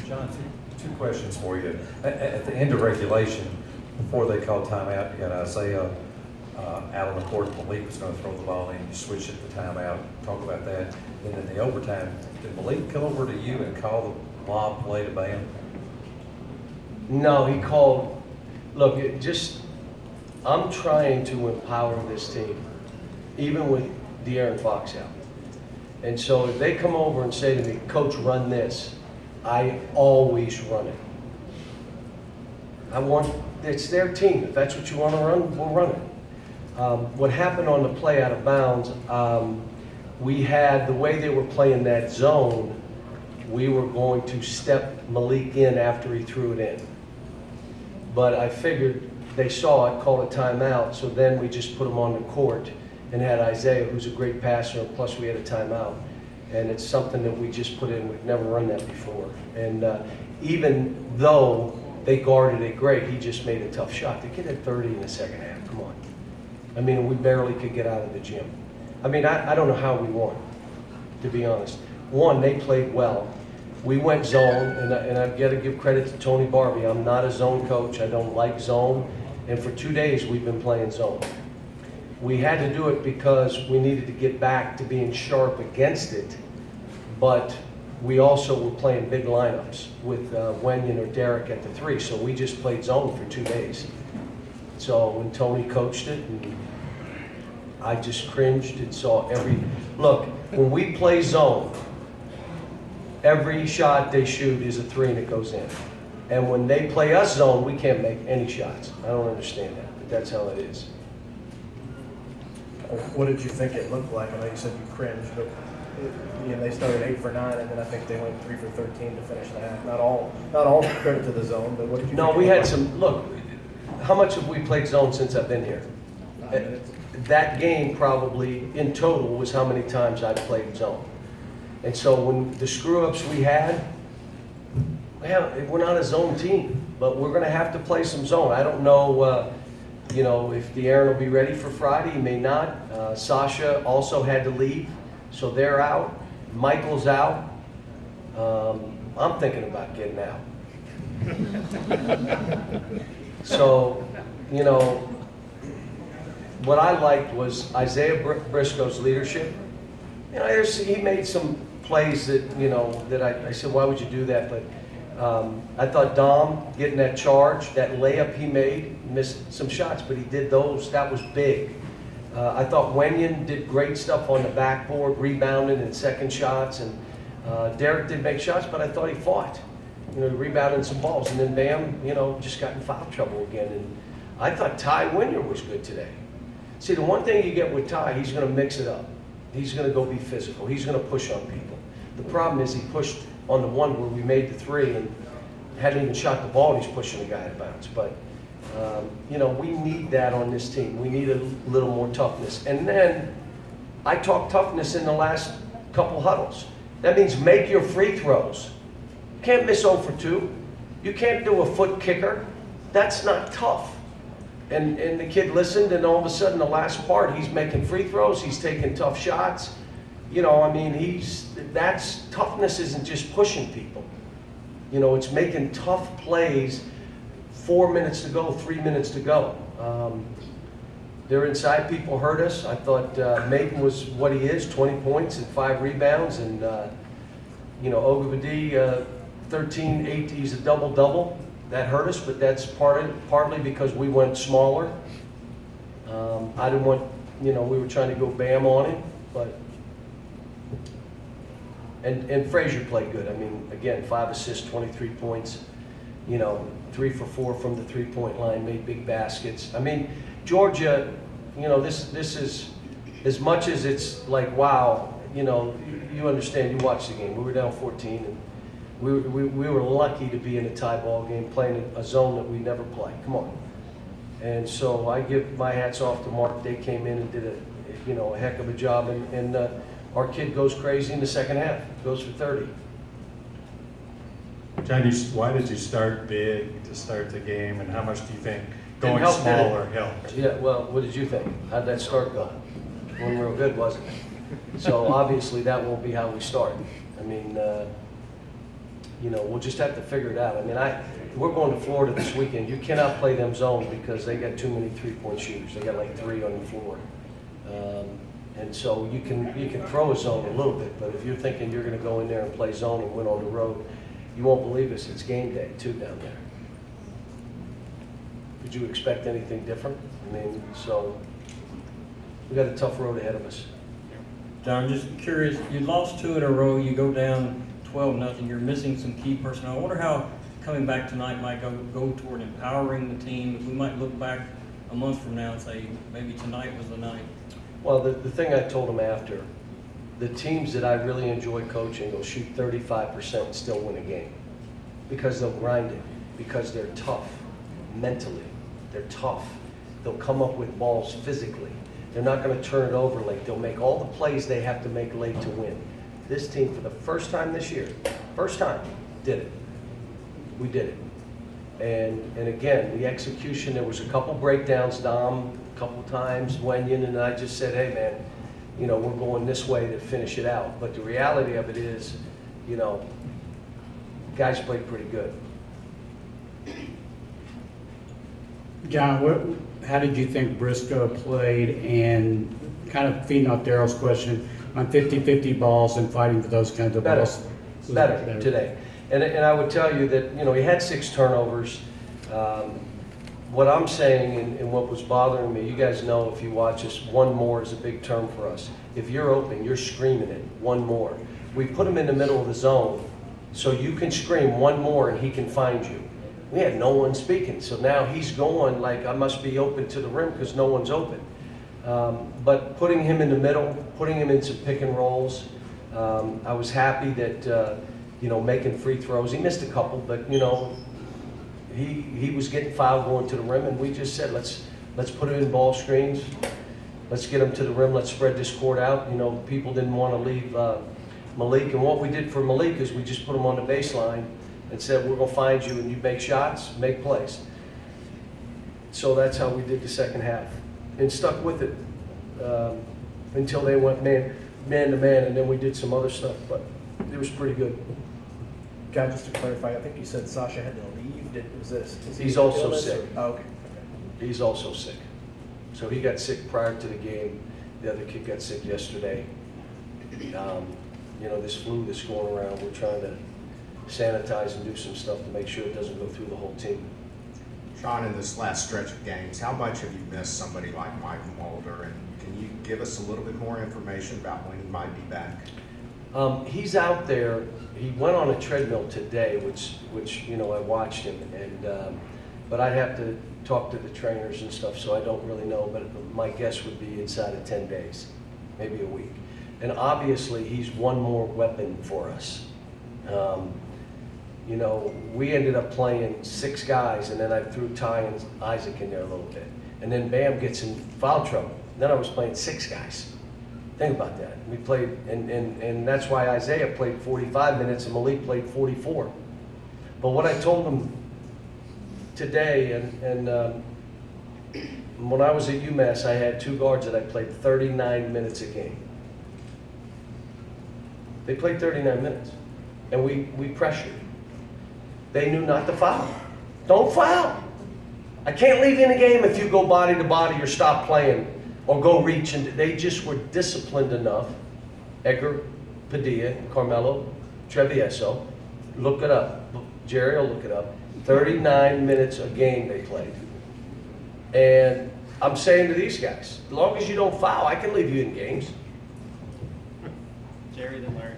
John, two questions for you. At the end of regulation, before they called timeout, you got Isaiah out on the court. Malik was going to throw the ball in. You switched it to timeout. Talk about that. Then in the overtime, did Malik come over to you and call the lob play to Bam? No, he called. Look, I'm trying to empower this team, even with De'Aaron Fox out. And so if they come over and say to me, Coach, run this, I always run it. It's their team. If that's what you want to run, we'll run it. What happened on the play out of bounds, we had, the way they were playing that zone, we were going to step Malik in after he threw it in. But I figured they saw it, called a timeout, so then we just put him on the court and had Isaiah, who's a great passer, and plus we had a timeout. And it's something that we just put in. We've never run that before. And even though they guarded it great, he just made a tough shot. The kid had 30 in the second half. Come on. I mean, we barely could get out of the gym. I mean, I don't know how we won, to be honest. One, they played well. We went zone, and I've got to give credit to Tony Barbie. I'm not a zone coach. I don't like zone. And for 2 days, we've been playing zone. We had to do it because we needed to get back to being sharp against it, but we also were playing big lineups with Wenyon or Derek at the 3, so we just played zone for 2 days. So when Tony coached it, and I just cringed and saw look, when we play zone, every shot they shoot is a 3 and it goes in. And when they play us zone, we can't make any shots. I don't understand that, but that's how it is. What did you think it looked like? I know you said you cringed, but they started 8 for 9, and then I think they went 3 for 13 to finish the half. Not all credit to the zone, but what did you? No, we had some. Look, how much have we played zone since I've been here? 9 minutes. That game probably in total was how many times I've played zone. And so when the screw-ups we had, well, we're not a zone team, but we're going to have to play some zone. I don't know. If De'Aaron will be ready for Friday, he may not. Sasha also had to leave, so they're out. Michael's out. I'm thinking about getting out. So, what I liked was Isaiah Briscoe's leadership. He made some plays that, that I said, why would you do that? But I thought Dom getting that charge, that layup he made, missed some shots, but he did those. That was big. I thought Wenyon did great stuff on the backboard, rebounding and second shots, and Derek did make shots, but I thought he fought. He rebounded some balls, and then Bam, just got in foul trouble again. And I thought Ty Wynyard was good today. See, the one thing you get with Ty, he's going to mix it up. He's going to go be physical. He's going to push on people. The problem is he pushed on the one where we made the 3 and hadn't even shot the ball, and he's pushing the guy out of bounds. But, we need that on this team. We need a little more toughness. And then I talked toughness in the last couple huddles. That means make your free throws. You can't miss 0 for 2. You can't do a foot kicker. That's not tough. And the kid listened, and all of a sudden, the last part, he's making free throws, he's taking tough shots. That's toughness isn't just pushing people. It's making tough plays, 4 minutes to go, 3 minutes to go. Their inside people hurt us. I thought Maiden was what he is, 20 points and 5 rebounds, and Ogilvie, 13, 8, he's a double-double. That hurt us, but that's partly because we went smaller. I didn't want, we were trying to go Bam on him, but and Frazier played good. I mean, again, 5 assists, 23 points. 3 for 4 from the 3-point line, made big baskets. I mean, Georgia, this is as much as it's like wow. You understand. You watch the game. We were down 14 and. We were lucky to be in a tie ball game playing a zone that we never play. Come on. And so I give my hats off to Mark. They came in and did a heck of a job. And our kid goes crazy in the second half. Goes for 30. John, why did you start big to start the game, and how much do you think going help, smaller helped? Yeah, well, what did you think? How'd that start go? Wasn't real good, wasn't it? So obviously that won't be how we start. I mean, we'll just have to figure it out. I mean, we're going to Florida this weekend. You cannot play them zone because they got too many three-point shooters. They got like 3 on the floor. And so you can throw a zone a little bit, but if you're thinking you're going to go in there and play zone and win on the road, you won't believe us. It's game day too down there. Did you expect anything different? I mean, so we got a tough road ahead of us. John, I'm just curious, you lost 2 in a row, you go down 12-0, you're missing some key personnel. I wonder how coming back tonight might go toward empowering the team. If we might look back a month from now and say, maybe tonight was the night. Well, the thing I told them after, the teams that I really enjoy coaching will shoot 35% and still win a game because they'll grind it, because they're tough mentally. They're tough. They'll come up with balls physically. They're not going to turn it over late. They'll make all the plays they have to make late to win. This team, for the first time this year, did it. We did it. And again, the execution, there was a couple breakdowns, Dom, a couple times, Wenyan, and I just said, hey, man, we're going this way to finish it out. But the reality of it is, guys played pretty good. John, how did you think Briscoe played, and kind of feeding off Daryl's question on 50-50 balls and fighting for those kinds of balls? Better today. And I would tell you that, he had 6 turnovers. What I'm saying and what was bothering me, you guys know if you watch us, one more is a big term for us. If you're open, you're screaming it, one more. We put him in the middle of the zone so you can scream one more and he can find you. We had no one speaking, so now he's going like I must be open to the rim because no one's open. But putting him in the middle, putting him in some pick and rolls, I was happy that, making free throws. He missed a couple, but, he was getting fouled going to the rim, and we just said, let's put him in ball screens. Let's get him to the rim. Let's spread this court out. People didn't want to leave Malik, and what we did for Malik is we just put him on the baseline and said, we're going to find you, and you make shots, make plays. So that's how we did the second half, and stuck with it until they went man to man, and then we did some other stuff, but it was pretty good. Guy, just to clarify, I think you said Sasha had to leave. Is he He's also illness or- sick. Oh, okay. He's also sick. So he got sick prior to the game. The other kid got sick yesterday. This flu that's going around, we're trying to sanitize and do some stuff to make sure it doesn't go through the whole team. Sean, in this last stretch of games, how much have you missed somebody like Mike Mulder? And can you give us a little bit more information about when he might be back? He's out there. He went on a treadmill today, which I watched him, but I'd have to talk to the trainers and stuff, so I don't really know. But my guess would be inside of 10 days, maybe a week. And obviously, he's one more weapon for us. We ended up playing 6 guys, and then I threw Ty and Isaac in there a little bit. And then Bam gets in foul trouble. Then I was playing 6 guys. Think about that. We played, and that's why Isaiah played 45 minutes and Malik played 44. But what I told them today, and when I was at UMass, I had 2 guards that I played 39 minutes a game. They played 39 minutes, and we pressured. They knew not to foul. Don't foul. I can't leave you in the game if you go body to body or stop playing or go reach. And they just were disciplined enough. Edgar, Padilla, Carmelo, Trevieso, look it up. Jerry will look it up. 39 minutes a game they played. And I'm saying to these guys, as long as you don't foul, I can leave you in games. Jerry, then Larry.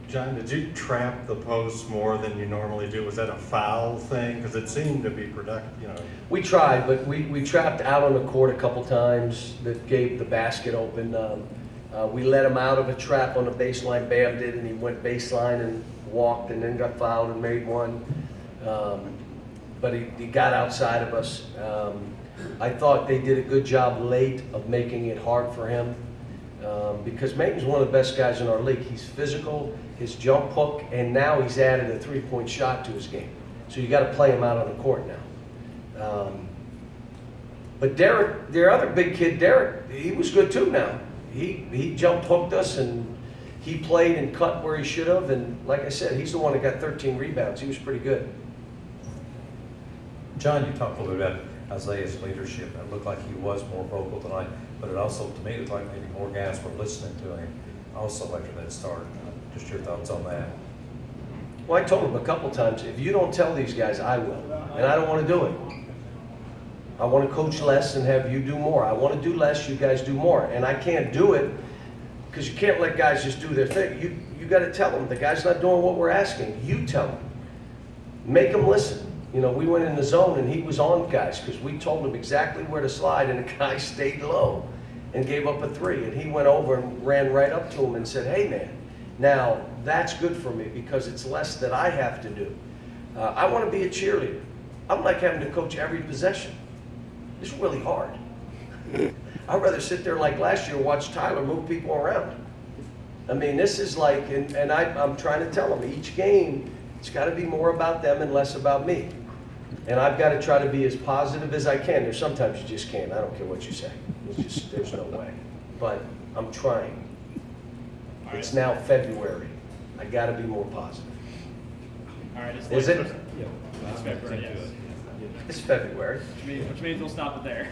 John, did you trap the post more than you normally do? Was that a foul thing? Because it seemed to be productive, We tried, but we trapped out on the court a couple times that gave the basket open. We let him out of a trap on the baseline. Bam did, and he went baseline and walked and then got fouled and made one. But he got outside of us. I thought they did a good job late of making it hard for him because Mayton's one of the best guys in our league. He's physical, his jump hook, and now he's added a three-point shot to his game. So you got to play him out on the court now. But Derek, their other big kid, Derek, he was good too now. He jump hooked us, and he played and cut where he should have, and like I said, he's the one that got 13 rebounds. He was pretty good. John, you talked a little bit about Isaiah's leadership. It looked like he was more vocal tonight, but it also, to me, looked like maybe more guys were listening to him also after that start. Just your thoughts on that. Well, I told him a couple times, if you don't tell these guys, I will, and I don't want to do it. I want to coach less and have you do more. I want to do less, you guys do more, and I can't do it because you can't let guys just do their thing. You got to tell them the guy's not doing what we're asking. You tell them, make them listen. You know, we went in the zone and he was on guys because we told him exactly where to slide, and the guy stayed low and gave up a 3, and he went over and ran right up to him and said, "Hey man, now that's good for me because it's less that I have to do. I want to be a cheerleader. I don't like having to coach every possession. It's really hard. I'd rather sit there like last year, watch Tyler move people around. I mean, this is like, and I'm trying to tell them each game, it's got to be more about them and less about me. And I've got to try to be as positive as I can. There's sometimes you just can't. I don't care what you say. It's just, there's no way. But I'm trying. It's now February. I got to be more positive. All right, it's Is like- it? It's February, yes. It's February. Which means we'll stop it there.